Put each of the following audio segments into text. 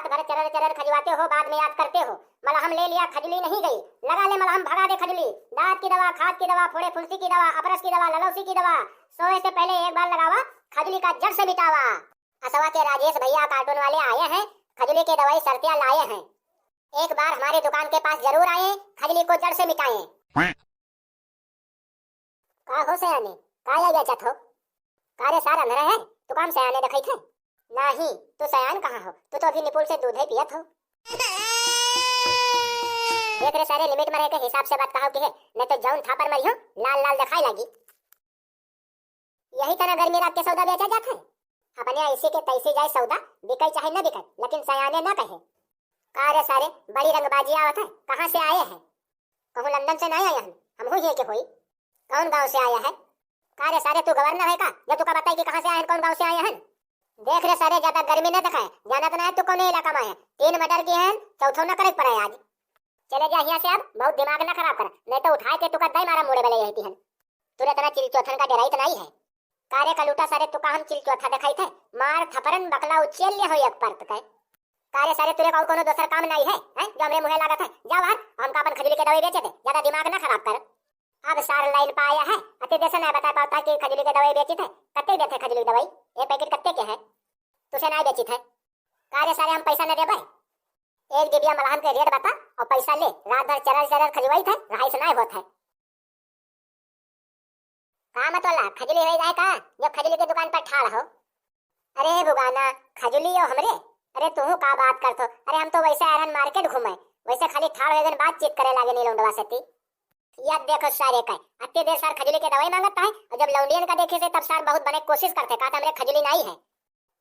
रात भर चरर चरर खजवाते हो, बाद में याद करते हो। मलहम ले लिया, खजली नहीं गई, लगा ले मलहम, भगा दे खजली। दांत की दवा, खाद की दवा, फोड़े फुंसी की दवा, अपरस की दवा, ललौसी की दवा, सोए से पहले एक बार लगावा, खजली का जड़ से मिटावा। असवा के राजेश भैया कार्टून वाले आए हैं, खजली की दवाई सर्तियां लाए हैं। एक बार हमारे दुकान के पास जरूर आए, खजली को जड़ से मिटाएं। का हो सयाने, का या बेचत हो? कारे सार अंधरा है, तू काम सयाने देखई थे? नहीं, तू सयान कहाँ हो? तू तो अभी निपुल से दूध ही पियत हो। देख रे सारे, लिमिट में रह के हिसाब से बात कहो की है, नहीं तो जौन थापर मरी हो लाल लाल दिखाई लगी। यही तरह गर्मी रात के सौदा बेचा जाता है। अपने ऐसे के तैसे जाए सौदा, बिकाई चाहे न बिकाई, लेकिन सयाने न कहे। कारे सारे, बड़ी रंगबाजी आवत है, कहाँ से आए हैं? कहूँ लंदन से नहीं आया हम हो ही के होई। कौन गांव से आया है? कारे सारे, तू गवर्नर है का? जब तू का बताई कि कहाँ से आए हैं, कौन गांव से आए हैं? देख रे सारे, ज्यादा गर्मी न दिखाए, जाना तो ना है तू कौन इलाका में है। 3 मर्डर की है, चौथो न करे पड़े आज। चले जा यहाँ से, अब बहुत दिमाग न खराब कर, नहीं तो उठाए के तू का दई मारा मुड़े वाले यही हन। तुरंत ना चिल चौथन का डराई तो नहीं है। कारे का लूटा सारे, तू का हम चिल चौथा दिखाई थे, मार थपरन बकला उछल ले हो एक परत के। कारे सारे, तुरे का कोनो दूसरा काम नहीं है, हैं जो हमरे मुहे लागत है? जा बाहर, हमका अपन खजली के दवाई बेचे थे, ज्यादा दिमाग न खराब कर। अब सार लाइन पे आया है, अते देसे ना बता पाता कि खजली के दवाई बेची थे। कत्ते देते खजली की दवाई? ये पैकेट कत्ते के है? तुसे ना बेची थे? कारे सारे, हम पैसा न दे भाई, एक डिबिया मलहम के रेट बता और पैसा ले। रात भर चरर चरर खजवाई थे, रहाई से नहीं होत है। का मतला खजली हो जाए का, जब खजली की दुकान पर ठाड़ हो? अरे भुगाना, खजली हो हमरे? अरे तू का बात करतो? अरे हम तो वैसे आयरन मार्केट घूमे, वैसे खाली ठाड़ वेगन बातचीत करे लागे नीलौंडवा से ती। याद देखो सारे का, अत्ते देर सार खजली के दवाई मांगता है, और जब लौंडियन का देखे से तब सार बहुत बने कोशिश करते, कहा हमरे खजली नहीं है।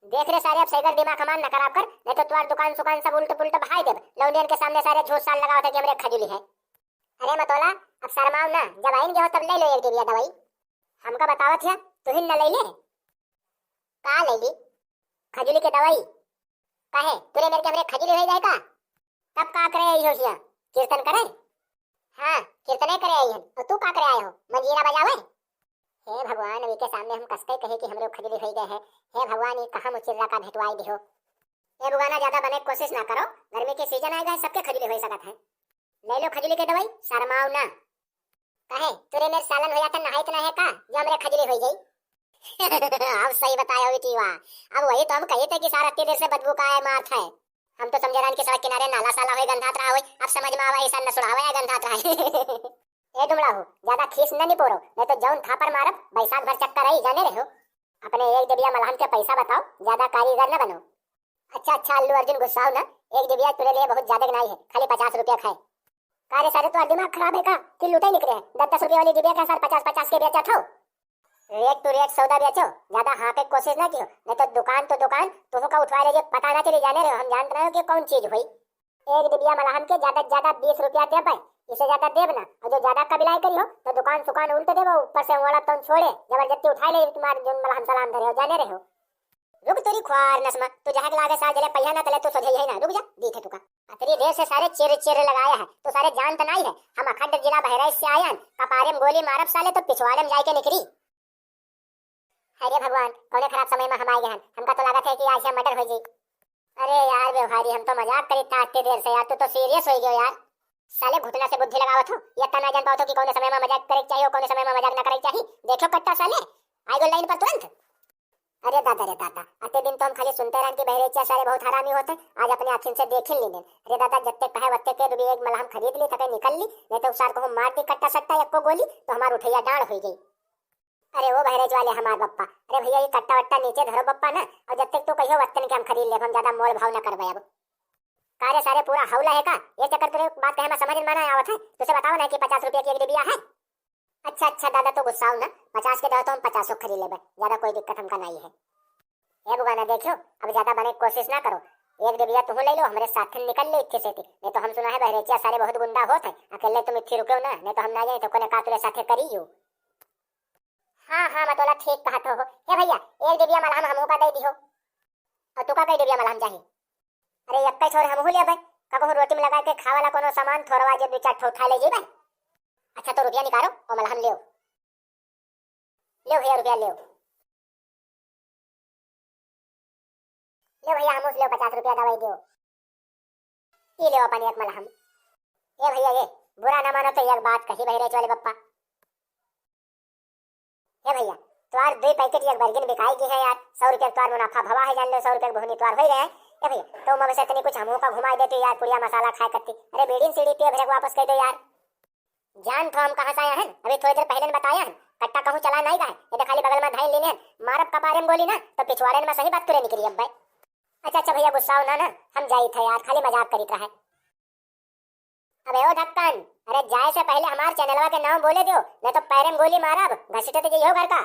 देख रहे सारे, अब सैगर दिमाग हमान न खराब कर, नहीं तो तुम्हारी दुकान सुकान सब उल्ट पुल्ट बहाई दे। लौंडियन के सामने सारे झूठ साल लगाओ थे कि हमरे खजली है। अरे मतोला, अब शर्माओ ना, जब आएंगे हो तब ले लो एक डिबिया दवाई। हमका बतावत है, तू ही न ले ले। का ले ली? खजली के दवाई काहे? तुरे मेरे के हमरे खजली हो जाए का? तब का करे आई हो हिया? कीर्तन करे? हाँ, कीर्तने करे आई हन, और तू का करे आए हो? मंजीरा बजावे? हे भगवान, अभी के सामने हम कसते कहे कि हमरे खजली हो गए है। हे भगवान, ये कहाँ मुचिर्रा का भेटवाई दिहो। ये बुगाना ज्यादा बने कोशिश ना करो, गर्मी के सीजन आएगा, सबके खजली हो सकत है। ले लो खजली के दवाई, शर्माओ ना। काहे? तुरे मेरे सालन हो जाता नहाइत ना है का, जो हमरे खजली हो गई? अब सही बताया हो टीवा। अब वही तो हम कहे थे कि सारा इतनी देर से बदबू का है मार है। हम तो समझ रहे कि सड़क किनारे नाला साला हो गंधात रहा हो, अब समझ में आवा ऐसा न सुड़ावा या गंधात रहा। ए डुमड़ा हो, ज्यादा खीस न पोरो, नहीं तो जौन थापर मारब बैसाख भर चक्कर आई, जाने रहो। अपने एक डिबिया मलहम के पैसा बताओ, ज्यादा कारीगर न बनो। अच्छा अच्छा अल्लू अर्जुन गुस्साओ ना, एक डिबिया तुरे लिए बहुत ज्यादा नहीं है, खाली 50 रुपया खाए। कारे सारे, तो दिमाग खराब है का कि लूटे निकले हैं? 10-10 रुपया वाली डिबिया का सर 50-50 के बेचा था। रेट टू रेट सौदा बेचो, ज्यादा हाँ पे कोशिश ना कियो, नहीं तो दुकान तुम का उठवा लेजे, पता ना चले। जाने रहो, हम जानते रहो कि कौन चीज हुई। एक डिबिया मलहम के ज्यादा 20 रुपया दे पाए, इसे ज्यादा देब ना, और जो ज्यादा कबिलाई करी हो तो दुकान सुकान उल्ट देबो, ऊपर से वाला तुम छोड़े जबरदस्ती उठा ले तुम्हारे जो मलहम सलाम धरे हो। जाने रहो, रुक तोरी ख्वार नस्मा, तू जहां लागे सार जले पहिया ना तले तो सोझे ही ना, रुक जा दी थे तुका। अतरी देर से सारे चेरे चेरे लगाया है, तो सारे जान तो नहीं है। हम अखंड जिला बहराइच से आयन, कपारे में गोली मारब साले तो पिछवाड़े में जाके निकली। अरे भगवान, कौने खराब समय में हम आए हैं, हमका तो लागत है कि आज हम मर्डर हो जाए। अरे यार व्यवहारी, हम तो मजाक करी था इतनी देर से यार, तू तो सीरियस हो गयो यार। साले घुटना से बुद्धि लगावत हो, ये तना जान पाओ कि कौन समय में मजाक करे चाहिए, कौन समय में मजाक ना करे चाहिए। देखो कट्टा साले आई गो लाइन पर तुरंत। अरे दादा रे दादा, अते दिन तो हम खाली सुनते रहन कि बहरेचिया सारे बहुत हरामी होते, आज अपने आँखों से देख ही ली। अरे दादा, जत्ते कहे वत्ते के दुबी एक मलहम खरीद ली, तके निकल ली, नहीं तो सार को हम मार दी कट्टा सट्टा एक को गोली, तो हमार उठैया डांड हो गई। अरे वो बहरेज वाले हमार बप्पा, अरे भैया ये कट्टा वट्टा नीचे धरो बप्पा ना, और जब तक तो कहियो वत्तन के हम खरीद ले, हम ज्यादा मोल भाव ना करबे। अब कारे सारे पूरा हौला है का? ये चक्कर तुरे बात कहे में समझ में ना आवत है, तुझे बताओ ना कि 50 रुपया की एक डिबिया है। अच्छा अच्छा दादा, तो गुस्साओ ना, 50 के दो तो हम 50 खरीद लेबे, ज्यादा कोई दिक्कत हमका नहीं है। ये बुगाना देखियो, अब ज्यादा बने कोशिश ना करो, एक डिबिया तुम ले लो, हमारे साथ निकल ले इत्थे से थी। नहीं तो हम सुना है बहरेचिया सारे बहुत गुंडा होत है, अकेले तुम इत्थे रुको ना, नहीं तो हम ना जाए तो कोने का तुरे साथे करियो। हाँ हाँ मतोला ठीक कहत हो। हे भैया, एक डिबिया मलहम हमहू का दे दिहो, और तू का कई डिबिया मलहम चाहिए? अरे यक्का छोड़ हमहू लेबे, कबहू रोटी में लगा के खावाला कोनो सामान थोड़वा जे 2-4 ठो उठा ले जेबे। अच्छा तो रुपया निकालो और मलहम ले भैया, रुपया ले भैया, हम उस ले 50 रुपया दवाई दो। ये ले अपन एक मलहम। ए भैया ये बुरा ना मानो तो एक बात कही बहिरे वाले पप्पा। ए भैया तुम्हार 2 पैकेट एक बर्गिन बिकाएगी है यार, 100 रुपये तुम्हार मुनाफा भवा है, जान लो 100 रुपये भुनी तुम्हार हो रहे हैं। ए भैया तो मैं वैसे तनी कुछ हमू का घुमा देते यार, पुड़िया मसाला खाए करती। अरे बेड़ीन सीढ़ी पे भेज वापस कह दो यार। जान तो हम कहां से आया हैं, अभी थोड़ी देर पहले बताया है, कट्टा कहूं चला नहीं गए, ये तो खाली बगल में धाई लेने मारब कपारे में गोली ना तो पिछवाड़े में सही बात तुरे निकली अब भाई। अच्छा भैया गुस्सा हो ना, हम जाई थे यार, खाली मजाक करी रहा है। अबे ओ ढक्कन, अरे जाए से पहले हमार चैनलवा के नाम बोले दो, नहीं तो पैरे में गोली मारब, घसीटे तो यही हो घर का।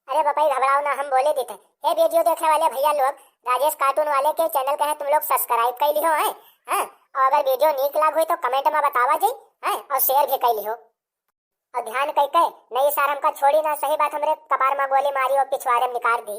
अरे बपाई घबराओ ना, हम बोले देते। हे वीडियो देखने वाले भैया लोग, राजेश कार्टून वाले के चैनल के हैं तुम लोग सब्सक्राइब कर लियो है, हैं? और अगर वीडियो नीक लाग हुई तो कमेंट में बतावा जी, हैं? और शेयर भी कर लियो। और ध्यान कह के नहीं सार हमका छोड़ी ना, सही बात हमरे कपार में गोली मारी और पिछवाड़े में निकाल दी।